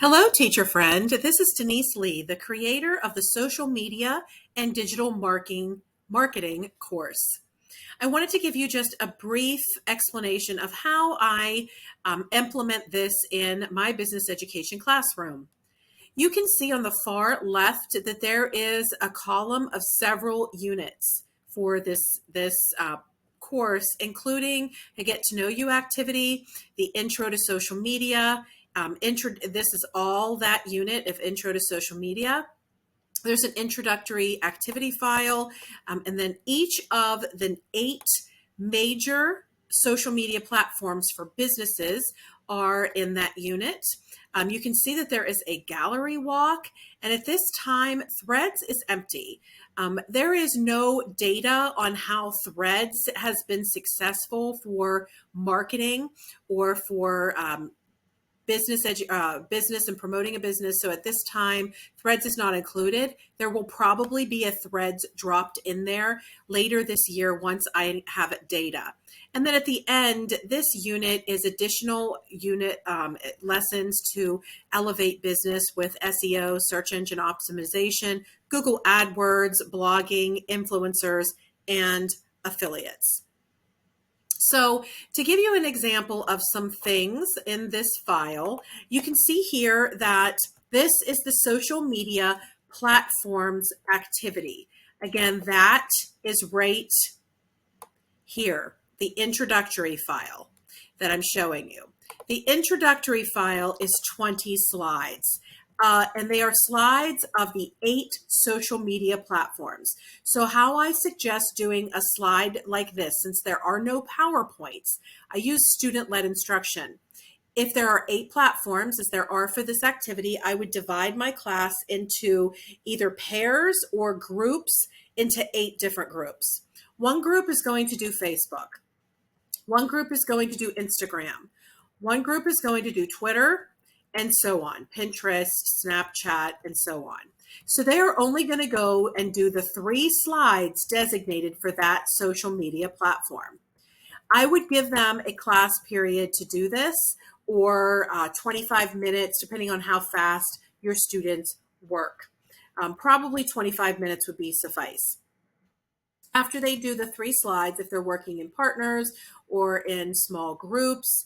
Hello, teacher friend. This is Denise Lee, the creator of the Social Media and Digital Marketing course. I wanted to give you just a brief explanation of how I implement this in my business education classroom. You can see on the far left that there is a column of several units for this course, including a get to know you activity, the intro to social media. This is all that unit of intro to social media. There's an introductory activity file, and then each of the 8 major social media platforms for businesses are in that unit. You can see that there is a gallery walk, and at this time, Threads is empty. There is no data on how Threads has been successful for marketing or for business and promoting a business. So at this time, Threads is not included. There will probably be a Threads dropped in there later this year once I have data. And then at the end, this unit is additional unit lessons to elevate business with SEO, search engine optimization, Google AdWords, blogging, influencers, and affiliates. So to give you an example of some things in this file, you can see here that this is the social media platforms activity. Again, that is right here, the introductory file that I'm showing you. The introductory file is 20 slides. And they are slides of the 8 social media platforms. So how I suggest doing a slide like this, since there are no PowerPoints, I use student-led instruction. If there are 8 platforms, as there are for this activity, I would divide my class into either pairs or groups into 8 different groups. One group is going to do Facebook. One group is going to do Instagram. One group is going to do Twitter, and so on, Pinterest, Snapchat, and so on. So they are only going to go and do the 3 slides designated for that social media platform. I would give them a class period to do this, or 25 minutes, depending on how fast your students work. Probably 25 minutes would be suffice. After they do the 3 slides, if they're working in partners or in small groups,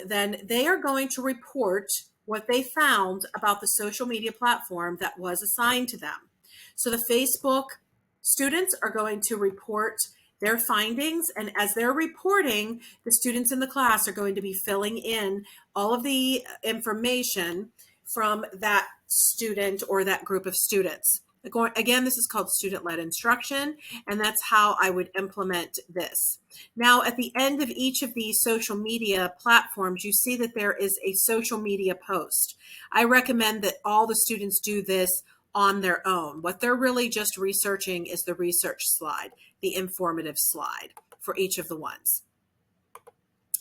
then they are going to report what they found about the social media platform that was assigned to them. So the Facebook students are going to report their findings, and as they're reporting, the students in the class are going to be filling in all of the information from that student or that group of students. Again, this is called student-led instruction, and that's how I would implement this. Now, at the end of each of these social media platforms, you see that there is a social media post. I recommend that all the students do this on their own. What they're really just researching is the research slide, the informative slide for each of the ones.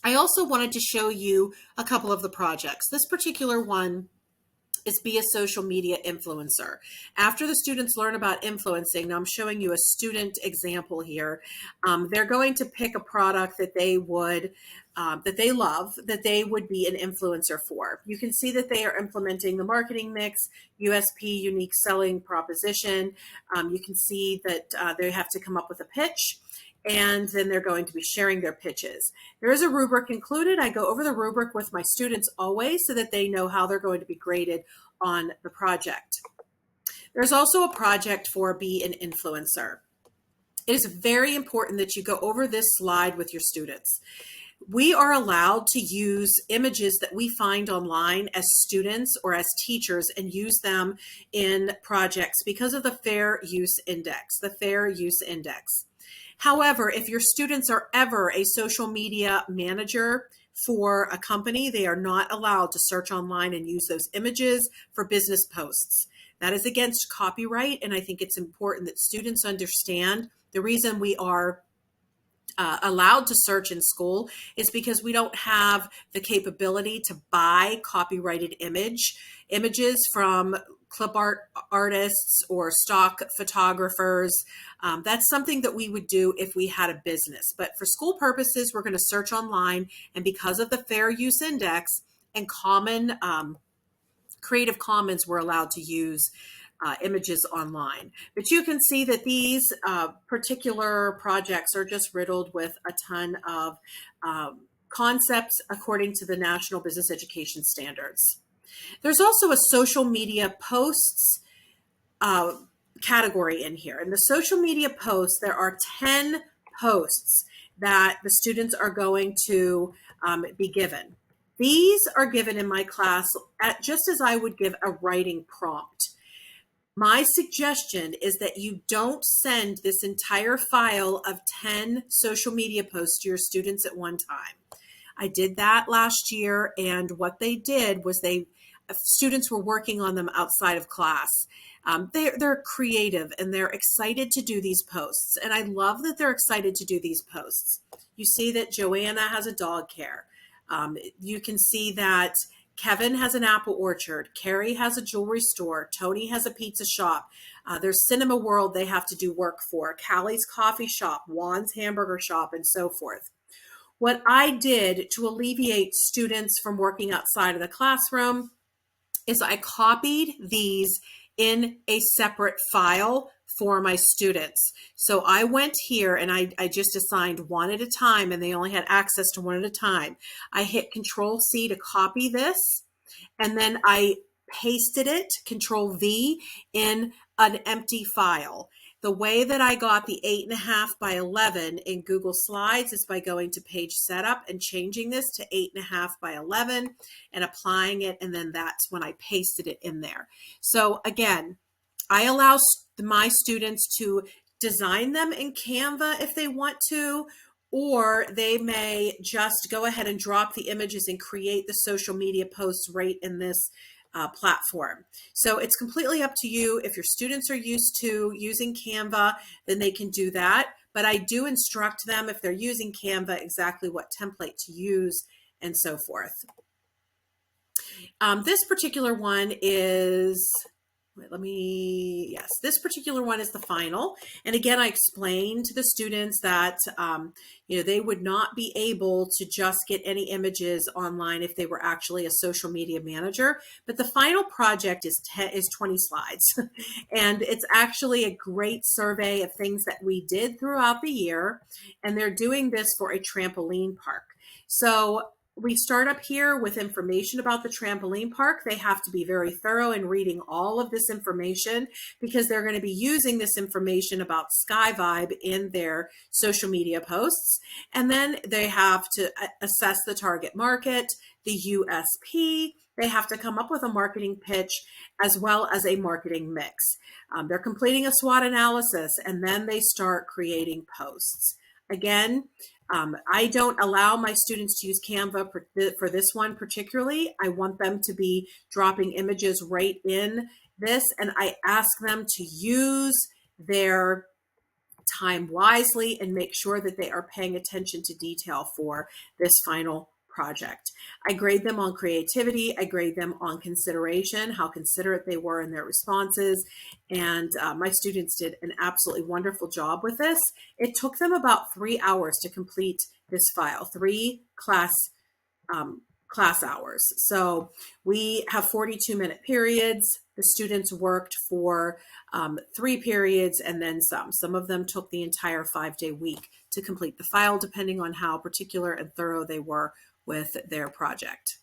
I also wanted to show you a couple of the projects. This particular one is be a social media influencer. After the students learn about influencing, now I'm showing you a student example here. They're going to pick a product that they would, that they love, that they would be an influencer for. You can see that they are implementing the marketing mix, USP, unique selling proposition. You can see that they have to come up with a pitch, and then they're going to be sharing their pitches. There is a rubric included. I go over the rubric with my students always so that they know how they're going to be graded on the project. There's also a project for Be an Influencer. It is very important that you go over this slide with your students. We are allowed to use images that we find online as students or as teachers and use them in projects because of the Fair Use Index, However, if your students are ever a social media manager for a company, they are not allowed to search online and use those images for business posts. That is against copyright, and I think it's important that students understand the reason we are allowed to search in school is because we don't have the capability to buy copyrighted images from clip art artists or stock photographers. That's something that we would do if we had a business. But for school purposes, we're going to search online. And because of the Fair Use Index and common Creative Commons were allowed to use images online. But you can see that these particular projects are just riddled with a ton of concepts according to the National Business Education Standards. There's also a social media posts category in here. In the social media posts, there are 10 posts that the students are going to be given. These are given in my class just as I would give a writing prompt. My suggestion is that you don't send this entire file of 10 social media posts to your students at one time. I did that last year, and what they did was students were working on them outside of class. They're creative and they're excited to do these posts, and I love that they're excited to do these posts. You see that Joanna has a dog care. You can see that Kevin has an apple orchard. Carrie has a jewelry store. Tony has a pizza shop. There's Cinema World they have to do work for. Callie's coffee shop, Juan's hamburger shop, and so forth. What I did to alleviate students from working outside of the classroom is I copied these in a separate file for my students. So I went here and I just assigned one at a time, and they only had access to one at a time. I hit Control-C to copy this, and then I pasted it, Control-V, in an empty file. The way that I got the 8.5 by 11 in Google Slides is by going to page setup and changing this to 8.5 by 11 and applying it, and then that's when I pasted it in there. So again, I allow my students to design them in Canva if they want to, or they may just go ahead and drop the images and create the social media posts right in this platform. So it's completely up to you. If your students are used to using Canva, then they can do that. But I do instruct them, if they're using Canva, exactly what template to use and so forth. This particular one is... this particular one is the final. And again, I explained to the students that, they would not be able to just get any images online if they were actually a social media manager. But the final project is 20 slides. And it's actually a great survey of things that we did throughout the year. And they're doing this for a trampoline park. So we start up here with information about the trampoline park. They have to be very thorough in reading all of this information because they're going to be using this information about Sky Vibe in their social media posts. And then they have to assess the target market, the USP. They have to come up with a marketing pitch as well as a marketing mix. They're completing a SWOT analysis, and then they start creating posts. Again, I don't allow my students to use Canva for this one particularly. I want them to be dropping images right in this, and I ask them to use their time wisely and make sure that they are paying attention to detail for this final project. I grade them on creativity. I grade them on consideration, how considerate they were in their responses. And my students did an absolutely wonderful job with this. It took them about 3 hours to complete this file, 3 class hours. So we have 42-minute periods. The students worked for 3 periods and then some. Some of them took the entire 5-day week to complete the file, depending on how particular and thorough they were with their project.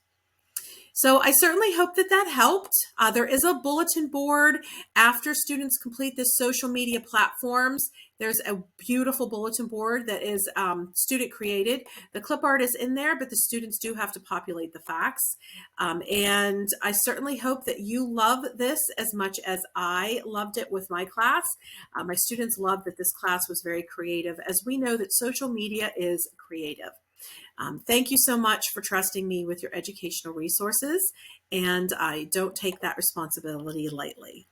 So I certainly hope that that helped. There is a bulletin board after students complete the social media platforms. There's a beautiful bulletin board that is student created. The clip art is in there, but the students do have to populate the facts. And I certainly hope that you love this as much as I loved it with my class. My students loved that this class was very creative, as we know that social media is creative. Thank you so much for trusting me with your educational resources, and I don't take that responsibility lightly.